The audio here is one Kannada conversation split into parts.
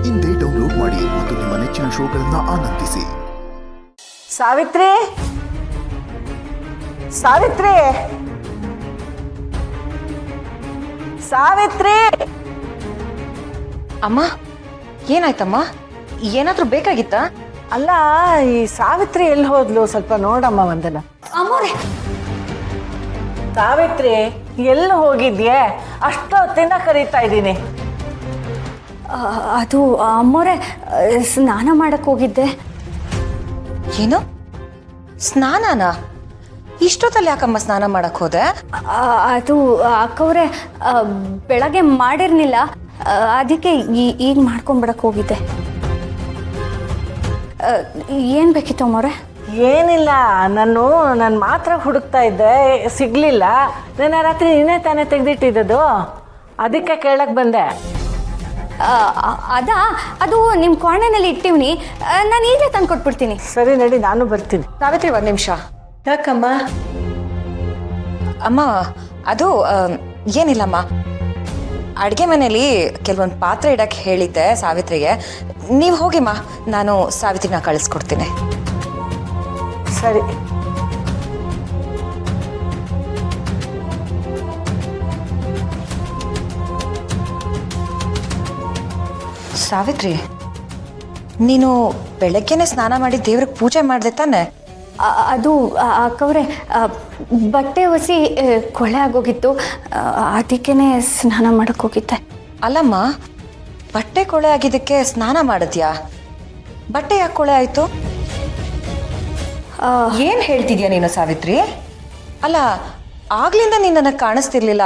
ಇಂದೇ ಡೌನ್ಲೋಡ್ ಮಾಡಿ ಮತ್ತು ನಿಮ್ಮ ನೆಚ್ಚಿನ ಶೋಗಳನ್ನು ಆನಂದಿಸಿ. ಸಾವಿತ್ರಿ, ಸಾವಿತ್ರಿ, ಸಾವಿತ್ರಿ. ಅಮ್ಮ, ಏನಾಯ್ತಮ್ಮ? ಏನಾದ್ರೂ ಬೇಕಾಗಿತ್ತಾ? ಅಲ್ಲ, ಈ ಸಾವಿತ್ರಿ ಎಲ್ಲಿ ಹೋದ್ಲು? ಸ್ವಲ್ಪ ನೋಡಮ್ಮ ಒಂದನ. ಅಮ್ಮೋರೆ, ಸಾವಿತ್ರಿ ಎಲ್ಲಿ ಹೋಗಿದ್ಯೆ? ಅಷ್ಟೊತ್ತಿಂದ ಕರೀತಾ ಇದ್ದೀನಿ. ಅದು ಅಮ್ಮೋರೆ, ಸ್ನಾನ ಮಾಡಕ್ಕೆ ಹೋಗಿದ್ದೆ. ಏನು ಸ್ನಾನನಾ? ಇಷ್ಟೊತ್ತಲ್ಲಿ ಯಾಕಮ್ಮ ಸ್ನಾನ ಮಾಡಕ್ ಹೋದೆ? ಅದು ಅಕ್ಕವ್ರೆ, ಬೆಳಗ್ಗೆ ಮಾಡಿರ್ಲಿಲ್ಲ, ಅದಕ್ಕೆ ಈಗ ಮಾಡ್ಕೊಂಡ್ಬಿಡಕ್ಕೆ ಹೋಗಿದ್ದೆ. ಏನು ಬೇಕಿತ್ತು ಅಮ್ಮೋರೆ? ಏನಿಲ್ಲ, ನನ್ನ ಮಾತ್ರ ಹುಡುಕ್ತಾ ಇದ್ದೆ, ಸಿಗ್ಲಿಲ್ಲ. ನಿನ್ನೆ ರಾತ್ರಿ ನೀನೇ ತಾನೇ ತೆಗೆದಿಟ್ಟಿದ್ದು, ಅದಕ್ಕೆ ಕೇಳಕ್ ಬಂದೆ. ಅದು ನಿಮ್ಮ ಕೋಣೆನಲ್ಲಿ ಇಟ್ಟಿವ್ನಿ, ನಾನು ಈಗಲೇ ತಂದು ಕೊಟ್ಬಿಡ್ತೀನಿ. ಸರಿ ನಡಿ, ನಾನು ಬರ್ತೀನಿ. ಸಾವಿತ್ರಿ, ಒಂದ್ ನಿಮಿಷ. ಯಾಕಮ್ಮ? ಅಮ್ಮ, ಅದು ಏನಿಲ್ಲಮ್ಮ, ಅಡುಗೆ ಮನೇಲಿ ಕೆಲವೊಂದು ಪಾತ್ರೆ ಇಡಕ್ಕೆ ಹೇಳಿದ್ದೆ ಸಾವಿತ್ರಿಗೆ. ನೀವು ಹೋಗಿಮ್ಮ, ನಾನು ಸಾವಿತ್ರಿನ ಕಳಿಸ್ಕೊಡ್ತೀನಿ. ಸರಿ. ಸಾವಿತ್ರಿ, ನೀನು ಬೆಳಗ್ಗೆನೆ ಸ್ನಾನ ಮಾಡಿ ದೇವ್ರಿಗೆ ಪೂಜೆ ಮಾಡಿದೆ ತಾನೆ? ಅದು ಅಕ್ಕವ್ರೆ, ಬಟ್ಟೆ ಒಸಿ ಕೊಳೆ ಆಗೋಗಿತ್ತು, ಅದಕ್ಕೇ ಸ್ನಾನ ಮಾಡಕ್ಕೆ ಹೋಗಿದ್ದೆ. ಅಲ್ಲಮ್ಮ, ಬಟ್ಟೆ ಕೊಳೆ ಆಗಿದ್ದಕ್ಕೆ ಸ್ನಾನ ಮಾಡಿದ್ಯಾ? ಬಟ್ಟೆ ಯಾಕೆ ಕೊಳೆ ಆಯ್ತು? ಏನು ಹೇಳ್ತಿದ್ಯಾ ನೀನು ಸಾವಿತ್ರಿ? ಅಲ್ಲ, ಆಗ್ಲಿಂದ ನೀನು ನನಗೆ ಕಾಣಿಸ್ತಿರ್ಲಿಲ್ಲ,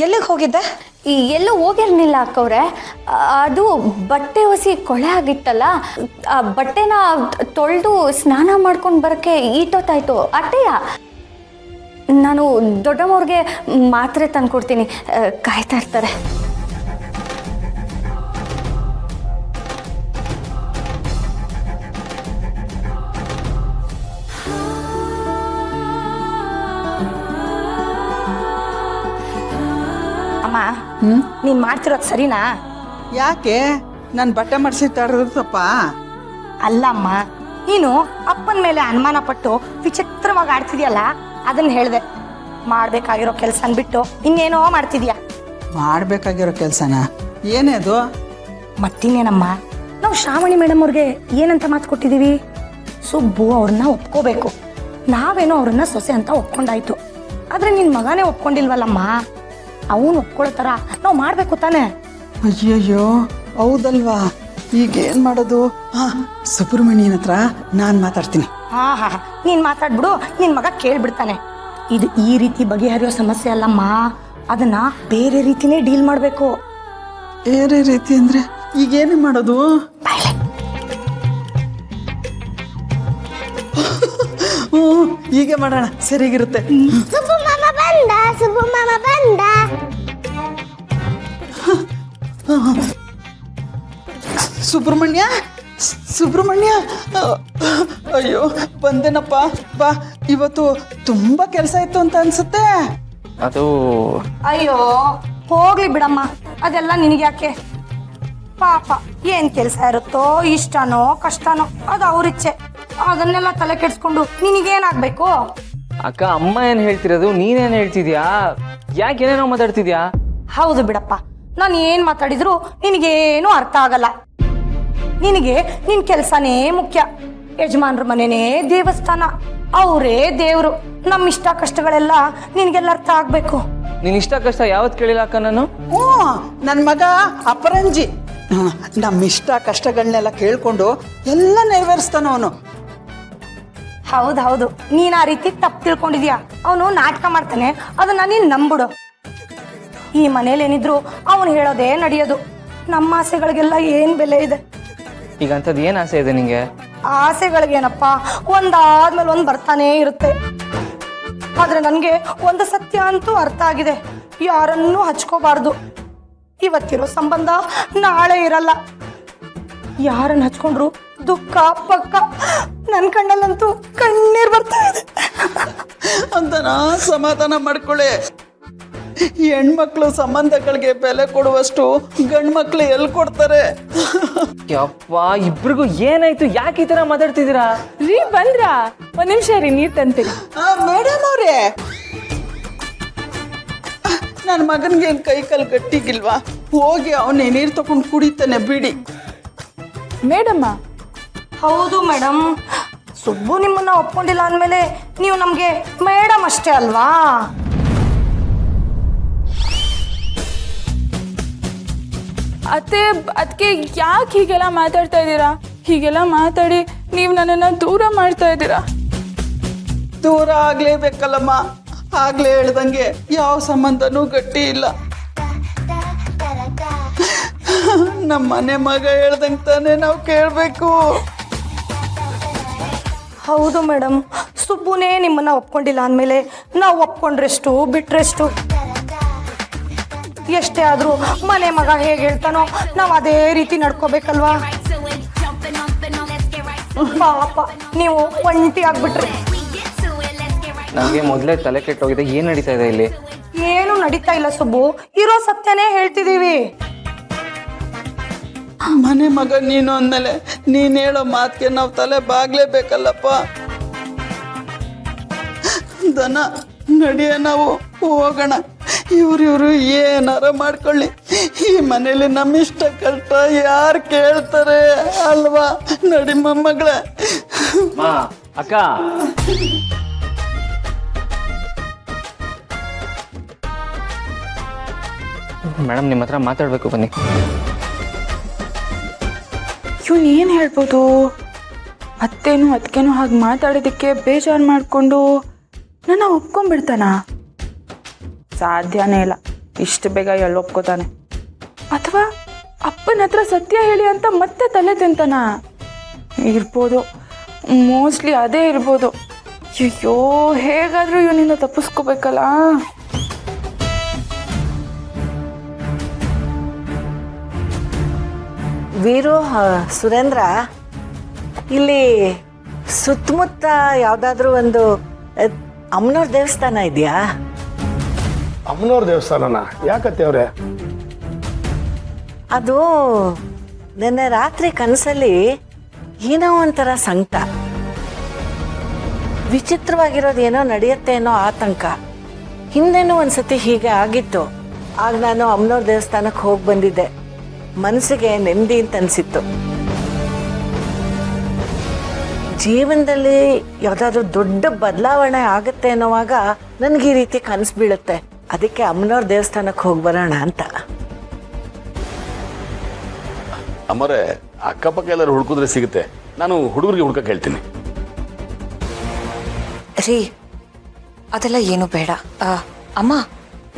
ಎಲ್ಲಿಗೆ ಹೋಗಿದ್ದೆ? ಎಲ್ಲೂ ಹೋಗಿರ್ಲಿಲ್ಲ ಅಕ್ಕವ್ರೆ, ಅದು ಬಟ್ಟೆ ಒಸಿ ಕೊಳೆ ಆಗಿತ್ತಲ್ಲ, ಆ ಬಟ್ಟೆನ ತೊಳೆದು ಸ್ನಾನ ಮಾಡ್ಕೊಂಡು ಬರೋಕ್ಕೆ ಈಟೊತ್ತಾಯ್ತು. ಅಟ್ಟೆಯ ನಾನು ದೊಡ್ಡಮ್ಮವ್ರಿಗೆ ಮಾತ್ರೆ ತಂದ್ಕೊಡ್ತೀನಿ, ಕಾಯ್ತಾ ಇರ್ತಾರೆ. ಅಮ್ಮ, ನೀನ್ ಮಾಡ್ತಿರೋದು ಸರಿನಾ? ಯಾಕೆ ನಾನು ಬಟ್ಟೆ ಮಾಡಿಸಿರ್ತಾರಪ್ಪ? ಅಲ್ಲಮ್ಮ, ನೀನು ಅಪ್ಪನ ಮೇಲೆ ಅನುಮಾನ ಪಟ್ಟು ವಿಚಿತ್ರವಾಗಿ ಆಡ್ತಿದ್ಯಲ್ಲ, ಅದನ್ನ ಹೇಳ್ದೆ. ಮಾಡ್ಬೇಕಾಗಿರೋ ಕೆಲ್ಸನ ಬಿಟ್ಟು ಇನ್ನೇನೋ ಮಾಡ್ತಿದ್ಯಾ. ಮಾಡಬೇಕಾಗಿರೋ ಕೆಲಸನ ಏನೇ ಅದು? ಮತ್ತಿನ್ನೇನಮ್ಮ, ನಾವು ಶ್ರಾವಣಿ ಮೇಡಮ್ ಅವ್ರಿಗೆ ಏನಂತ ಮಾತು ಕೊಟ್ಟಿದ್ದೀವಿ? ಸುಬ್ಬು ಅವ್ರನ್ನ ಒಪ್ಕೋಬೇಕು, ನಾವೇನೋ ಅವ್ರನ್ನ ಸೊಸೆ ಅಂತ ಒಪ್ಕೊಂಡಾಯ್ತು. ಆದ್ರೆ ನಿನ್ ಮಗನೇ ಒಪ್ಕೊಂಡಿಲ್ವಲ್ಲಮ್ಮ, ಅವನು ಒಪ್ಕೊಳ್ಳೋ ಥರ ನಾವು ಮಾಡಬೇಕು ತಾನೆ? ಅಯ್ಯಯ್ಯೋ, ಹೌದಲ್ವಾ? ಈಗೇನು ಮಾಡೋದು? ಸುಬ್ರಹ್ಮಣ್ಯನ ಹತ್ರ ನಾನು ಮಾತಾಡ್ತೀನಿ. ಹಾ, ನೀನ್ ಮಾತಾಡ್ಬಿಡು, ನಿನ್ ಮಗ ಕೇಳ್ಬಿಡ್ತಾನೆ. ಇದು ಈ ರೀತಿ ಬಗೆಹರಿಯೋ ಸಮಸ್ಯೆ ಅಲ್ಲಮ್ಮ, ಅದನ್ನ ಬೇರೆ ರೀತಿನೇ ಡೀಲ್ ಮಾಡಬೇಕು. ಬೇರೆ ರೀತಿ ಅಂದ್ರೆ ಈಗೇನು ಮಾಡೋದು? ಹೀಗೆ ಮಾಡೋಣ, ಸರಿಗಿರುತ್ತೆ. ಸುಬ್ರಹ್ಮಣ್ಯ, ಸುಬ್ರಹ್ಮಣ್ಯ, ಅಯ್ಯೋ ಬಂದೇನಪ್ಪ. ಬಾ, ಇವತ್ತು ತುಂಬಾ ಕೆಲಸ ಇತ್ತು ಅಂತ ಅನ್ಸುತ್ತೆ. ಅದು ಅಯ್ಯೋ ಹೋಗ್ಲಿ ಬಿಡಮ್ಮ, ಅದೆಲ್ಲ ನಿನಗ್ಯಾಕೆ? ಪಾಪ ಏನ್ ಕೆಲಸ ಇರುತ್ತೋ, ಇಷ್ಟನೋ ಕಷ್ಟನೋ ಅದು ಅವ್ರಿಚ್ಛೆ. ಅದನ್ನೆಲ್ಲ ತಲೆ ಕೆಡ್ಸ್ಕೊಂಡು ನಿನಗೇನಾಗ್ಬೇಕು? ಅಕ್ಕ, ಅಮ್ಮ ಏನ್ ಹೇಳ್ತಿರೋದು, ನೀನೇನ್ ಹೇಳ್ತಿದ್ಯಾ? ಯಾಕೆ ಏನೇನೋ ಮಾತಾಡ್ತಿದ್ಯಾ? ಹೌದು ಬಿಡಪ್ಪ, ನಾನು ಏನ್ ಮಾತಾಡಿದ್ರು ನಿನಗೇನು ಅರ್ಥ ಆಗಲ್ಲ. ನಿನಗೆ ನಿನ್ ಕೆಲ್ಸನೇ ಮುಖ್ಯ. ಯಜಮಾನ್ರ ಮನೆನೇ ದೇವಸ್ಥಾನ, ಅವರೇ ದೇವ್ರು. ನಮ್ಮ ಇಷ್ಟ ಕಷ್ಟಗಳೆಲ್ಲ ನಿನಗೆಲ್ಲ ಅರ್ಥ ಆಗ್ಬೇಕು. ನೀನ್ ಇಷ್ಟ ಕಷ್ಟ ಯಾವತ್ ಕೇಳಿಲ್ಲ ಅಕ್ಕ ನಾನು. ನನ್ನ ಮಗ ಅಪರಂಜಿ ನಮ್ಮ ಇಷ್ಟ ಕಷ್ಟಗಳನ್ನೆಲ್ಲ ಕೇಳ್ಕೊಂಡು ಎಲ್ಲ ನೆರವೇರಿಸ್ತಾನ ಅವನು. ಹೌದು, ನೀನ್ ಆ ರೀತಿ ತಪ್ಪು ತಿಳ್ಕೊಂಡಿದ್ಯಾ. ಅವನು ನಾಟಕ ಮಾಡ್ತಾನೆ, ಅದನ್ನ ನೀನ್ ನಂಬಿಡು. ಈ ಮನೇಲಿ ಏನಿದ್ರು ಅವನು ಹೇಳೋದೇ ನಡೆಯೋದು. ನಮ್ಮ ಆಸೆಗಳಿಗೆಲ್ಲ ಏನ್ ಬೆಲೆ ಇದೆ? ಈಗ ಅಂತದ್ ಏನ್ ಆಸೆ ಇದೆ ನಿಂಗೆ? ಆಸೆಗಳಿಗೇನಪ್ಪ, ಒಂದಾದ್ಮೇಲೆ ಒಂದ್ ಬರ್ತಾನೇ ಇರುತ್ತೆ. ಆದ್ರೆ ನನ್ಗೆ ಒಂದು ಸತ್ಯ ಅಂತೂ ಅರ್ಥ ಆಗಿದೆ, ಯಾರನ್ನೂ ಹಚ್ಕೋಬಾರ್ದು. ಇವತ್ತಿರೋ ಸಂಬಂಧ ನಾಳೆ ಇರಲ್ಲ. ಯಾರನ್ನ ಹಚ್ಕೊಂಡ್ರು ದುಃಖ ಪಕ್ಕ. ನನ್ನ ಕಣ್ಣಲ್ಲಂತೂ ಕಣ್ಣೀರ್ ಬರ್ತಾ ಇದೆ ಅಂತ ಸಮಾಧಾನ ಮಾಡ್ಕೊಳ್ಳಿ. ಹೆಣ್ಮಕ್ಳು ಸಂಬಂಧಗಳಿಗೆ ಬೆಲೆ ಕೊಡುವಷ್ಟು ಗಂಡು ಮಕ್ಳು ಎಲ್ಲಿ ಕೊಡ್ತಾರೆ? ಯಪ್ಪ ಇಬ್ರಿಗೂ ಏನಾಯ್ತು? ಯಾಕೆ ಈ ಥರ ಮಾತಾಡ್ತಿದ್ದೀರಾ? ರೀ ಬಂದ್ರಾ? ಒಂದ್ ನಿಮಿಷ ರೀ, ನೀರ್ ತಂತೀನಿ. ಮೇಡಮ್ ಅವರೇ, ನನ್ನ ಮಗನಿಗೆ ಏನು ಕೈ ಕಾಲು ಗಟ್ಟಿಗಿಲ್ವಾ? ಹೋಗಿ ಅವನೇ ನೀರು ತಗೊಂಡು ಕುಡಿತಾನೆ ಬಿಡಿ. ಮೇಡಮ್ಮ, ಹೌದು ಮೇಡಮ್, ಸುಬ್ಬು ನಿಮ್ಮನ್ನ ಒಪ್ಕೊಂಡಿಲ್ಲ ಅಂದಮೇಲೆ ನೀವು ನಮಗೆ ಮೇಡಮ್ ಅಷ್ಟೇ ಅಲ್ವಾ? ಅದಕ್ಕೆ ಯಾಕೆ ಹೀಗೆಲ್ಲ ಮಾತಾಡ್ತಾ ಇದ್ದೀರಾ? ಹೀಗೆಲ್ಲ ಮಾತಾಡಿ ನೀವು ನನ್ನನ್ನು ದೂರ ಮಾಡ್ತಾ ಇದ್ದೀರಾ. ದೂರ ಆಗ್ಲೇಬೇಕಲ್ಲಮ್ಮ. ಆಗ್ಲೇ ಹೇಳ್ದಂಗೆ ಯಾವ ಸಂಬಂಧನೂ ಗಟ್ಟಿ ಇಲ್ಲ. ನಮ್ಮ ಮನೆ ಮಗ ಹೇಳ್ದಂಗೆ ತಾನೇ ನಾವು ಕೇಳಬೇಕು. ಹೌದು ಮೇಡಮ್, ಸುಬ್ಬುನೇ ನಿಮ್ಮನ್ನ ಒಪ್ಕೊಂಡಿಲ್ಲ ಅಂದಮೇಲೆ ನಾವು ಒಪ್ಕೊಂಡ್ರೆಷ್ಟು ಬಿಟ್ರೆಷ್ಟು? ಎಷ್ಟೇ ಆದರೂ ಮನೆ ಮಗ ಹೇಗೆ ಹೇಳ್ತಾನೋ ನಾವು ಅದೇ ರೀತಿ ನಡ್ಕೋಬೇಕಲ್ವಾ? ಪಾಪ ನೀವು ಒಂಟಿ ಆಗ್ಬಿಟ್ರಿ. ನನಗೆ ಮೊದಲೇ ತಲೆ ಕೆಟ್ಟೋಗಿದೆ. ಏನು ನಡೀತಾ ಇದೆ ಇಲ್ಲಿ? ಏನು ನಡೀತಾ ಇಲ್ಲ ಸುಬ್ಬು, ಇರೋ ಸತ್ಯನೇ ಹೇಳ್ತಿದೀವಿ. ಮನೆ ಮಗ ನೀನು ಅಂದಮೇಲೆ ನೀನು ಹೇಳೋ ಮಾತಿಗೆ ನಾವು ತಲೆ ಬಾಗ್ಲೇಬೇಕಲ್ಲಪ್ಪ. ದನ ನಡಿಯ, ನಾವು ಹೋಗೋಣ. ಇವ್ರು ಏನಾರ ಮಾಡ್ಕೊಳ್ಳಿ, ಈ ಮನೇಲಿ ನಮ್ಮ ಇಷ್ಟ ಕಷ್ಟ ಯಾರು ಕೇಳ್ತಾರೆ ಅಲ್ವಾ? ನಡಿ ಮೊಮ್ಮಗಳೇ. ಅಕ್ಕ, ಮೇಡಮ್ ನಿಮ್ಮ ಹತ್ರ ಮಾತಾಡಬೇಕು, ಬನ್ನಿ. ಇವನು ಏನು ಹೇಳ್ಬೋದು? ಅತ್ತೆನೂ ಹಾಗೆ ಮಾತಾಡೋದಕ್ಕೆ ಬೇಜಾರು ಮಾಡಿಕೊಂಡು ನನ್ನ ಒಪ್ಕೊಂಡ್ಬಿಡ್ತಾನ? ಸಾಧ್ಯನೇ ಇಲ್ಲ, ಇಷ್ಟು ಬೇಗ ಎಲ್ಲಿ ಒಪ್ಕೋತಾನೆ? ಅಥವಾ ಅಪ್ಪನ ಹತ್ರ ಸತ್ಯ ಹೇಳಿ ಅಂತ ಮತ್ತೆ ತಲೆ ತಿಂತಾನ? ಇರ್ಬೋದು, ಮೋಸ್ಟ್ಲಿ ಅದೇ ಇರ್ಬೋದು. ಅಯ್ಯೋ, ಹೇಗಾದರೂ ಇವನಿಂದ ತಪ್ಪಿಸ್ಕೋಬೇಕಲ್ಲ. ವೀರು, ಸುರೇಂದ್ರ, ಇಲ್ಲಿ ಸುತ್ತಮುತ್ತ ಯಾವುದಾದ್ರೂ ಒಂದು ಅಮ್ಮನವ್ರ ದೇವಸ್ಥಾನ ಇದೆಯಾ? ಅಮ್ಮನವ್ರ ದೇವಸ್ಥಾನನ? ಯಾಕತ್ತೆ ಅವ್ರೆ? ಅದು ನಿನ್ನೆ ರಾತ್ರಿ ಕನಸಲ್ಲಿ ಏನೋ ಒಂಥರ ಸಂಕಟ, ವಿಚಿತ್ರವಾಗಿರೋದು ಏನೋ ನಡೆಯುತ್ತೆ ಅನ್ನೋ ಆತಂಕ. ಹಿಂದೆನೂ ಒಂದ್ಸತಿ ಹೀಗೆ ಆಗಿತ್ತು. ಆಗ ನಾನು ಅಮ್ಮನವ್ರ ದೇವಸ್ಥಾನಕ್ಕೆ ಹೋಗಿ ಬಂದಿದ್ದೆ. ಮನಸ್ಸಿಗೆ ನೆಮ್ಮದಿ ಅಂತ ಅನಿಸಿತ್ತು. ಜೀವನದಲ್ಲಿ ಯಾವುದಾದ್ರೂ ದೊಡ್ಡ ಬದಲಾವಣೆ ಆಗುತ್ತೆ ಅನ್ನೋವಾಗ ನನಗೆ ಈ ರೀತಿ ಕನಸು ಬೀಳುತ್ತೆ. ಅದಕ್ಕೆ ಅಮ್ಮನವ್ರ ದೇವಸ್ಥಾನಕ್ಕೆ ಹೋಗಿ ಬರೋಣ ಅಂತ. ಅಮ್ಮರೇ, ಅಕ್ಕಪಕ್ಕ ಎಲ್ಲರೂ ಹುಡುಕಿದ್ರೆ ಸಿಗುತ್ತೆ. ನಾನು ಹುಡುಗರಿಗೆ ಹುಡ್ಕಕ್ಕೆ ಹೇಳ್ತೀನಿ. ರೀ, ಅದೆಲ್ಲ ಏನು ಬೇಡ. ಅಮ್ಮ,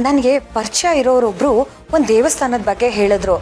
ನನಗೆ ಪರಿಚಯ ಇರೋರೊಬ್ರು ಒಂದು ದೇವಸ್ಥಾನದ ಬಗ್ಗೆ ಹೇಳಿದ್ರು.